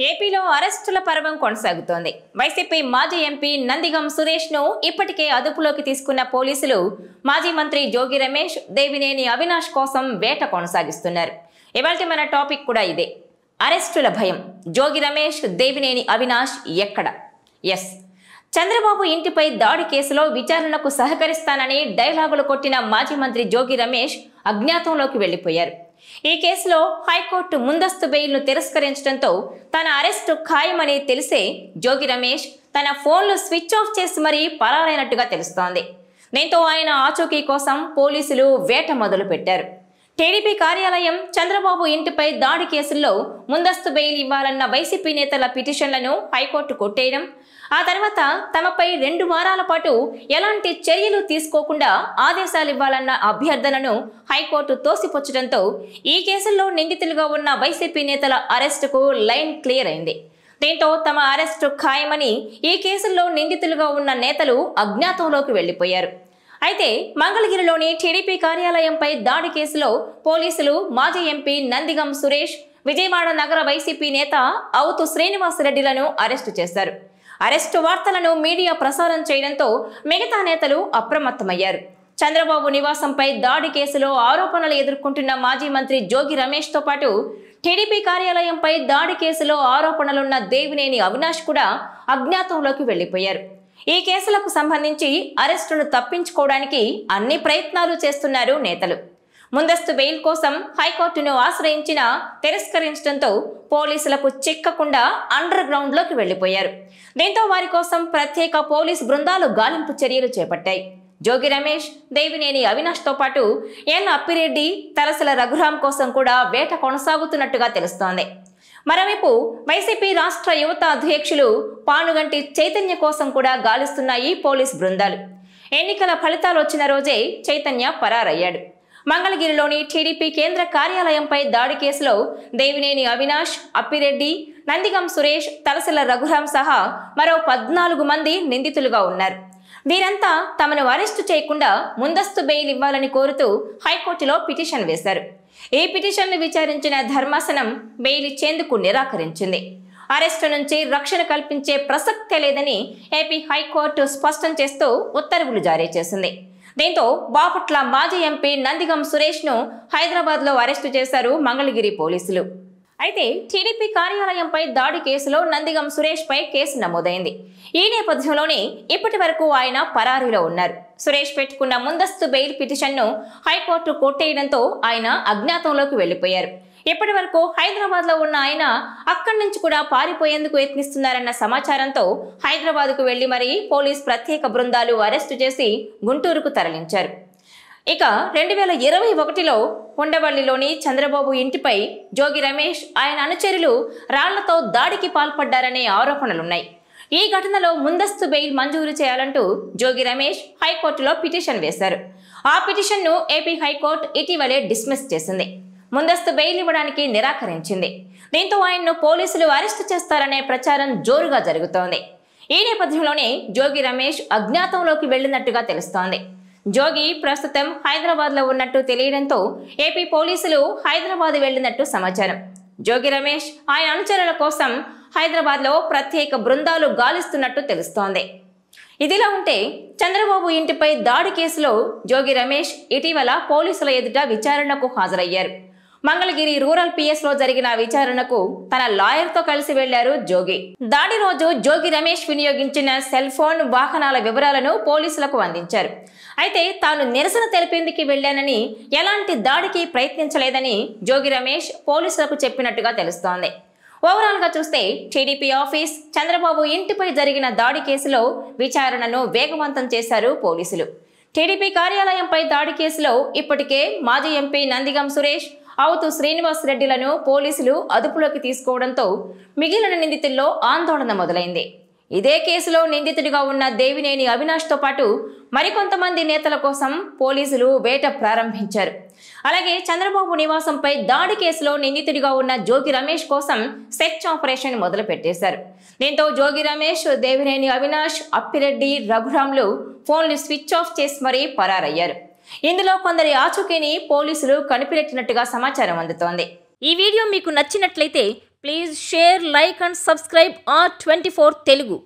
ఏపీలో అరెస్టుల పర్వం కొనసాగుతోంది. వైసీపీ మాజీ ఎంపీ నందిగం సురేష్ ను ఇప్పటికే అదుపులోకి తీసుకున్న పోలీసులు మాజీ మంత్రి జోగి రమేష్, దేవినేని అవినాష్ కోసం వేట కొనసాగిస్తున్నారు. ఇవాల్టి మన టాపిక్ కూడా ఇదే, అరెస్టుల భయం. జోగి రమేష్, దేవినేని అవినాష్ ఎక్కడ? ఎస్, చంద్రబాబు ఇంటిపై దాడి కేసులో విచారణకు సహకరిస్తానని డైలాగులు కొట్టిన మాజీ మంత్రి జోగి రమేష్ అజ్ఞాతంలోకి వెళ్లిపోయారు. ఈ కేసులో హైకోర్టు ముందస్తు బెయిల్ను తిరస్కరించడంతో తన అరెస్టు ఖాయమని తెలిసే జోగి రమేష్ తన ఫోన్లు స్విచ్ ఆఫ్ చేసి మరీ పరారైనట్టుగా తెలుస్తోంది. దీంతో ఆయన ఆచూకీ కోసం పోలీసులు వేట మొదలు పెట్టారు. టీడీపీ కార్యాలయం, చంద్రబాబు ఇంటిపై దాడి కేసుల్లో ముందస్తు బెయిల్ ఇవ్వాలన్న వైసీపీ నేతల పిటిషన్లను హైకోర్టు కొట్టేయడం, ఆ తర్వాత తమపై 2 వారాల పాటు ఎలాంటి చర్యలు తీసుకోకుండా ఆదేశాలు ఇవ్వాలన్న అభ్యర్థనను హైకోర్టు తోసిపుచ్చడంతో ఈ కేసుల్లో నిందితులుగా ఉన్న వైసీపీ నేతల అరెస్టుకు లైన్ క్లియర్ అయింది. దీంతో తమ అరెస్టు ఖాయమని ఈ కేసుల్లో నిందితులుగా ఉన్న నేతలు అజ్ఞాతంలోకి వెళ్లిపోయారు. అయితే మంగళగిరిలోని టీడీపీ కార్యాలయంపై దాడి కేసులో పోలీసులు మాజీ ఎంపీ నందిగం సురేష్, విజయవాడ నగర వైసీపీ నేత అవుతు శ్రీనివాసరెడ్డిలను అరెస్టు చేశారు. అరెస్టు వార్తలను మీడియా ప్రసారం చేయడంతో మిగతా నేతలు అప్రమత్తమయ్యారు. చంద్రబాబు నివాసంపై దాడి కేసులో ఆరోపణలు ఎదుర్కొంటున్న మాజీ మంత్రి జోగి రమేష్ తో పాటు టీడీపీ కార్యాలయంపై దాడి కేసులో ఆరోపణలున్న దేవినేని అవినాష్ కూడా అజ్ఞాతంలోకి వెళ్లిపోయారు. ఈ కేసులకు సంబంధించి అరెస్టును తప్పించుకోవడానికి అన్ని ప్రయత్నాలు చేస్తున్నారు నేతలు. ముందస్తు బెయిల్ కోసం హైకోర్టును ఆశ్రయించినా తిరస్కరించడంతో పోలీసులకు చిక్కకుండా అండర్ గ్రౌండ్ లోకి వెళ్లిపోయారు. దీంతో వారి కోసం ప్రత్యేక పోలీస్ బృందాలు గాలింపు చర్యలు చేపట్టాయి. జోగి రమేష్, దేవినేని అవినాష్ తో పాటు ఎన్ అప్పిరెడ్డి, తలసల రఘురాం కోసం కూడా వేట కొనసాగుతున్నట్టుగా తెలుస్తోంది. మరోవైపు వైసీపీ రాష్ట్ర యువత అధ్యక్షులు పానుగంటి చైతన్య కోసం కూడా గాలిస్తున్నాయి పోలీస్ బృందాలు. ఎన్నికల ఫలితాలు వచ్చిన రోజే చైతన్య పరారయ్యాడు. మంగళగిరిలోని టీడీపీ కేంద్ర కార్యాలయంపై దాడి కేసులో దేవినేని అవినాష్, అప్పిరెడ్డి, నందిగం సురేష్, తలసల రఘురాం సహా మరో 14 మంది నిందితులుగా ఉన్నారు. వీరంతా తమను అరెస్టు చేయకుండా ముందస్తు బెయిల్ ఇవ్వాలని కోరుతూ హైకోర్టులో పిటిషన్ వేశారు. ఈ పిటిషన్ను విచారించిన ధర్మాసనం బెయిల్ ఇచ్చేందుకు నిరాకరించింది. అరెస్టు నుంచి రక్షణ కల్పించే ప్రసక్తే లేదని ఏపీ హైకోర్టు స్పష్టం చేస్తూ ఉత్తర్వులు జారీ చేసింది. దీంతో బాపట్ల మాజీ ఎంపీ నందిగం సురేష్ ను హైదరాబాద్ లో అరెస్టు చేశారు మంగళగిరి పోలీసులు. అయితే టీడీపీ కార్యాలయంపై దాడి కేసులో నందిగం సురేష్ పై కేసు నమోదైంది. ఈ నేపథ్యంలోనే ఇప్పటి వరకు ఆయన పరారీలో ఉన్నారు. సురేష్ పెట్టుకున్న ముందస్తు బెయిల్ పిటిషన్ ను హైకోర్టు కొట్టేయడంతో ఆయన అజ్ఞాతంలోకి వెళ్లిపోయారు. ఇప్పటి వరకు హైదరాబాద్ లో ఉన్న ఆయన అక్కడి నుంచి కూడా పారిపోయేందుకు యత్నిస్తున్నారన్న సమాచారంతో హైదరాబాద్ కు వెళ్లి మరీ పోలీస్ ప్రత్యేక బృందాలు అరెస్టు చేసి గుంటూరుకు తరలించారు. ఇక 2021లో ఉండవల్లిలోని చంద్రబాబు ఇంటిపై జోగి రమేష్, ఆయన అనుచరులు రాళ్లతో దాడికి పాల్పడ్డారనే ఆరోపణలున్నాయి. ఈ ఘటనలో ముందస్తు బెయిల్ మంజూరు చేయాలంటూ జోగి రమేష్ హైకోర్టులో పిటిషన్ వేశారు. ఆ పిటిషన్ను ఏపీ హైకోర్టు ఇటీవలే డిస్మిస్ చేసింది. ముందస్తు బెయిల్ ఇవ్వడానికి నిరాకరించింది. దీంతో ఆయన్ను పోలీసులు అరెస్టు చేస్తారనే ప్రచారం జోరుగా జరుగుతోంది. ఈ నేపథ్యంలోనే జోగి రమేష్ అజ్ఞాతంలోకి వెళ్లినట్టుగా తెలుస్తోంది. జోగి ప్రస్తుతం హైదరాబాద్ లో ఉన్నట్టు తెలియడంతో ఏపీ పోలీసులు హైదరాబాద్ వెళ్లినట్టు సమాచారం. జోగి రమేష్, ఆయన అనుచరుల కోసం హైదరాబాద్ లో ప్రత్యేక బృందాలు గాలిస్తున్నట్టు తెలుస్తోంది. ఇదిలా ఉంటే చంద్రబాబు ఇంటిపై దాడి కేసులో జోగి రమేష్ ఇటీవల పోలీసుల ఎదుట విచారణకు హాజరయ్యారు. మంగళగిరి రూరల్ పిఎస్ లో జరిగిన విచారణకు తన లాయర్ తో కలిసి వెళ్లారు జోగి. దాడి రోజు జోగి రమేష్ వినియోగించిన సెల్ ఫోన్, వాహనాల వివరాలను పోలీసులకు అందించారు. అయితే తాను నిరసన తెలిపేందుకు వెళ్లానని, ఎలాంటి దాడికి ప్రయత్నించలేదని జోగి రమేష్ పోలీసులకు చెప్పినట్టుగా తెలుస్తోంది. ఓవరాల్ గా చూస్తే టీడీపీ ఆఫీస్, చంద్రబాబు ఇంటిపై జరిగిన దాడి కేసులో విచారణను వేగవంతం చేశారు పోలీసులు. టీడీపీ కార్యాలయంపై దాడి కేసులో ఇప్పటికే మాజీ ఎంపీ నందిగం సురేష్, అవుతు శ్రీనివాసరెడ్డిలను పోలీసులు అదుపులోకి తీసుకోవడంతో మిగిలిన నిందితుల్లో ఆందోళన మొదలైంది. ఇదే కేసులో నిందితుడిగా ఉన్న దేవినేని అవినాష్ తో పాటు మరికొంతమంది నేతల కోసం పోలీసులు వేట ప్రారంభించారు. అలాగే చంద్రబాబు నివాసంపై దాడి కేసులో నిందితుడిగా ఉన్న జోగి రమేష్ కోసం సెర్చ్ ఆపరేషన్ మొదలు పెట్టేశారు. దీంతో జోగి రమేష్, దేవినేని అవినాష్, అప్పిరెడ్డి, రఘురాంలు ఫోన్లు స్విచ్ ఆఫ్ చేసి మరీ పరారయ్యారు. ఇందులో కొందరి ఆచూకీని పోలీసులు కనిపెట్టినట్టుగా సమాచారం అందుతోంది. ఈ వీడియో మీకు నచ్చినట్లయితే please share, like and subscribe R24 Telugu.